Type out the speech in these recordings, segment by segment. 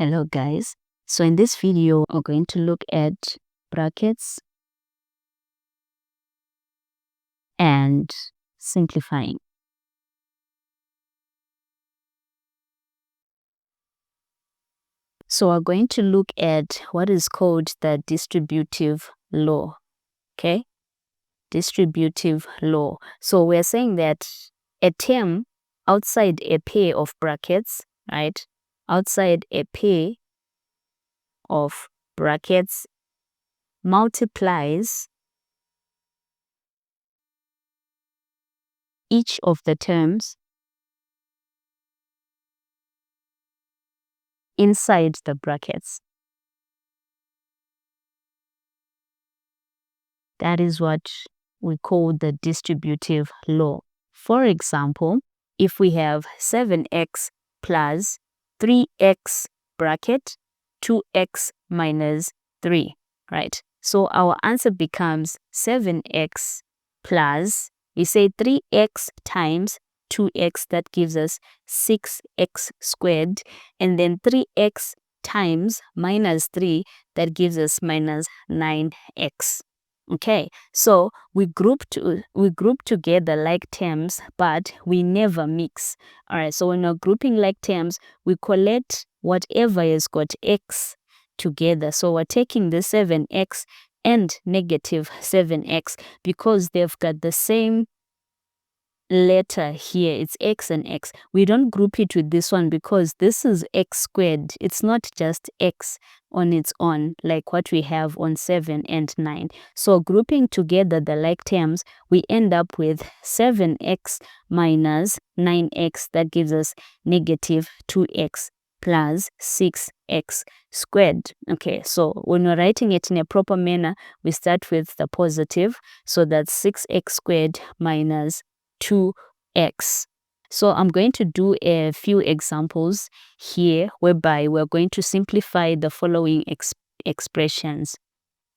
Hello guys, so in this video we're going to look at brackets and simplifying. So we're going to look at what is called the distributive law. Okay, distributive law. So we're saying that a term outside a pair of brackets, right, outside a pair of brackets multiplies each of the terms inside the brackets. That is what we call the distributive law. For example, if we have 7x plus 3x bracket 2x minus 3, right? So our answer becomes 7x plus, we say 3x times 2x, that gives us 6x squared, and then 3x times minus 3, that gives us minus 9x. Okay, so we group together like terms, but we never mix. All right, so when we're grouping like terms, we collect whatever has got x together. So we're taking the 7x and negative 7x because they've got the same letter here. It's x and x. We don't group it with this one because this is x squared. It's not just x on its own like what we have on 7 and 9. So grouping together the like terms, we end up with 7x minus 9x. That gives us negative 2x plus 6x squared. Okay, so when we're writing it in a proper manner, we start with the positive. So that's 6x squared minus 2x. So I'm going to do a few examples here whereby we're going to simplify the following expressions.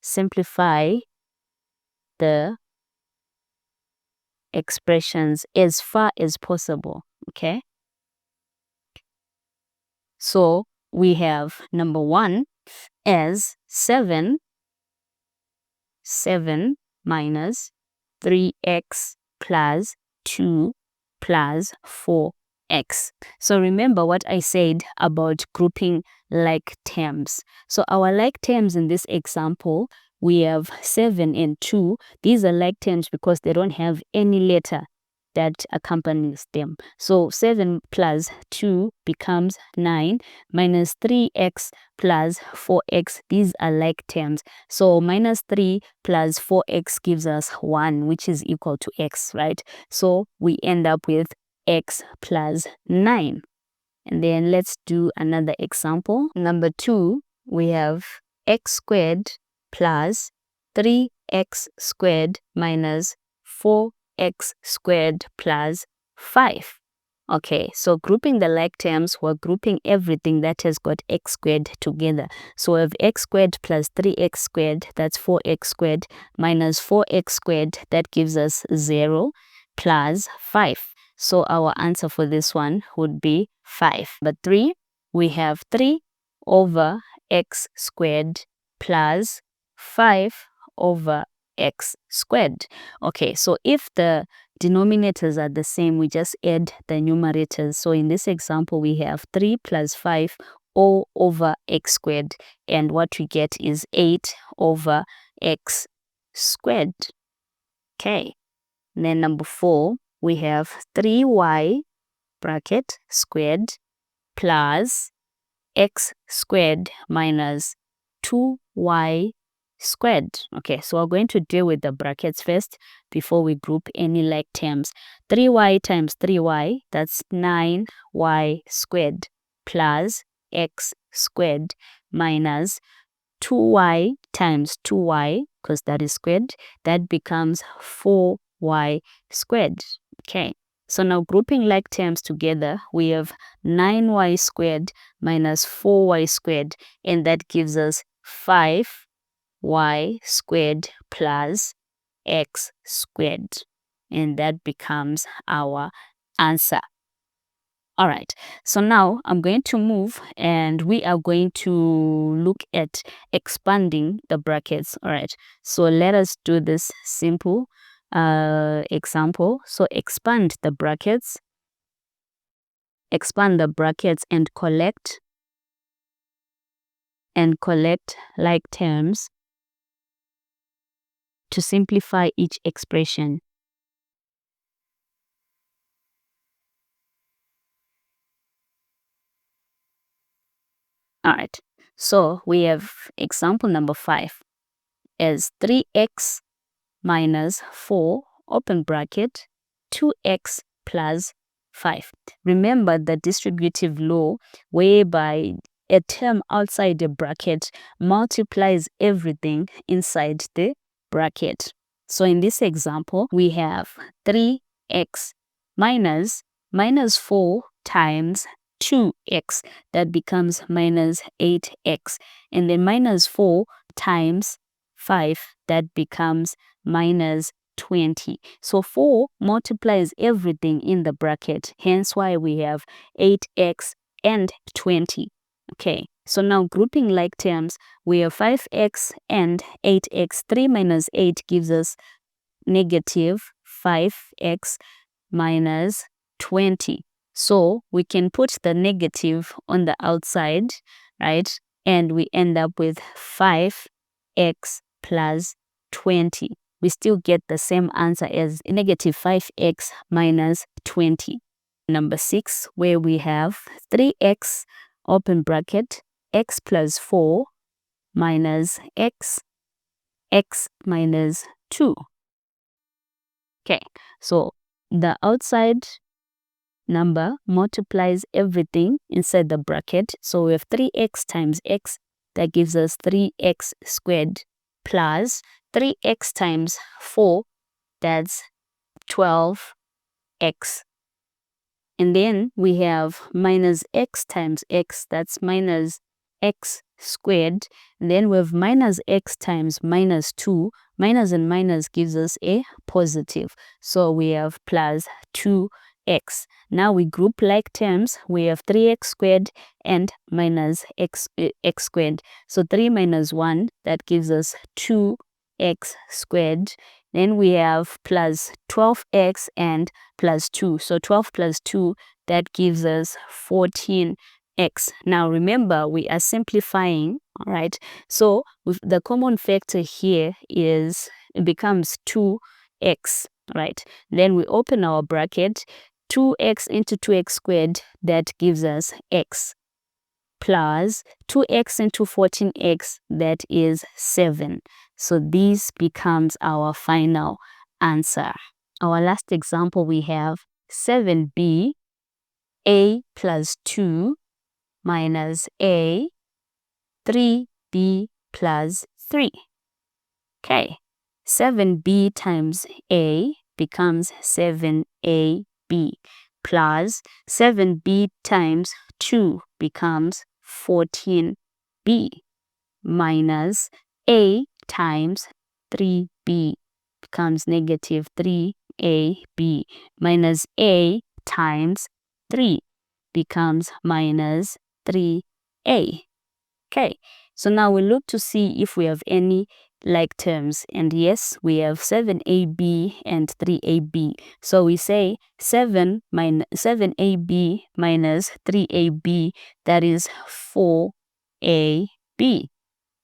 Simplify the expressions as far as possible, okay? So we have number 1 as 7 minus 3x plus 2 plus 4x. So remember what I said about grouping like terms. So our like terms in this example, we have 7 and 2. These are like terms because they don't have any letter that accompanies them. So 7 plus 2 becomes 9 minus 3x plus 4x. These are like terms. So minus 3 plus 4x gives us 1, which is equal to x, right? So we end up with x plus 9. And then let's do another example. Number 2, we have x squared plus 3x squared minus 4x squared plus 5. Okay, so grouping the like terms, we're grouping everything that has got x squared together. So we have x squared plus 3x squared, that's 4x squared, minus 4x squared, that gives us 0, plus 5. So our answer for this one would be 5. But 3, we have 3 over x squared plus 5 over x squared. Okay, so if the denominators are the same, we just add the numerators. So in this example, we have 3 plus 5 all over x squared, and what we get is 8 over x squared. Okay, and then number 4, we have 3y bracket squared plus x squared minus 2y squared. Okay, so we're going to deal with the brackets first before we group any like terms. 3y times 3y, that's 9y squared plus x squared minus 2y times 2y, because that is squared, that becomes 4y squared. Okay, so now grouping like terms together, we have 9y squared minus 4y squared, and that gives us 5y squared plus x squared, and that becomes our answer. All right, so now I'm going to move and we are going to look at expanding the brackets. All right, so let us do this simple example. So expand the brackets and collect like terms to simplify each expression. All right, so we have example number 5 as 3x minus 4, open bracket, 2x plus 5. Remember the distributive law whereby a term outside the bracket multiplies everything inside the bracket. So in this example, we have 3x minus 4 times 2x, that becomes minus 8x, and then minus 4 times 5, that becomes minus 20. So 4 multiplies everything in the bracket, hence why we have 8x and 20. Okay, so now grouping like terms, we have 5x and 8x. 3 minus 8 gives us negative 5x minus 20. So we can put the negative on the outside, right? And we end up with 5x plus 20. We still get the same answer as negative 5x minus 20. Number 6, where we have 3x, open bracket, x plus 4 minus x minus 2. Okay, so the outside number multiplies everything inside the bracket. So we have 3x times x, that gives us 3x squared, plus 3x times 4, that's 12x. And then we have minus x times x, that's minus x squared. And then we have minus x times minus 2. Minus and minus gives us a positive. So we have plus 2x. Now we group like terms. We have 3x squared and minus x squared. So 3 minus 1, that gives us 2x squared. Then we have plus 12x and plus 2. So 12 plus 2, that gives us 14x. Now remember, we are simplifying, all right? So with the common factor here is, it becomes 2x, right? Then we open our bracket, 2x into 2x squared, that gives us x, plus 2x into 14x, that is 7. So this becomes our final answer. Our last example, we have 7b, a plus 2 minus a, 3b plus 3. Okay, 7b times a becomes 7ab, plus 7b times 2 becomes 14b, minus a times 3b becomes negative 3ab, minus a times 3 becomes minus 3a. Okay, so now we look to see if we have any like terms, and yes, we have 7ab and 3ab. So we say 7ab minus 3ab, that is 4ab,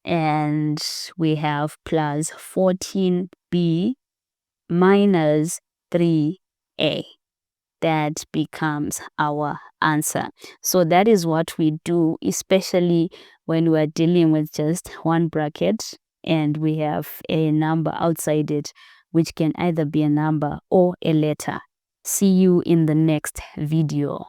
and we have plus 14b minus 3a. That becomes our answer. So that is what we do, especially when we're dealing with just one bracket and we have a number outside it, which can either be a number or a letter. See you in the next video.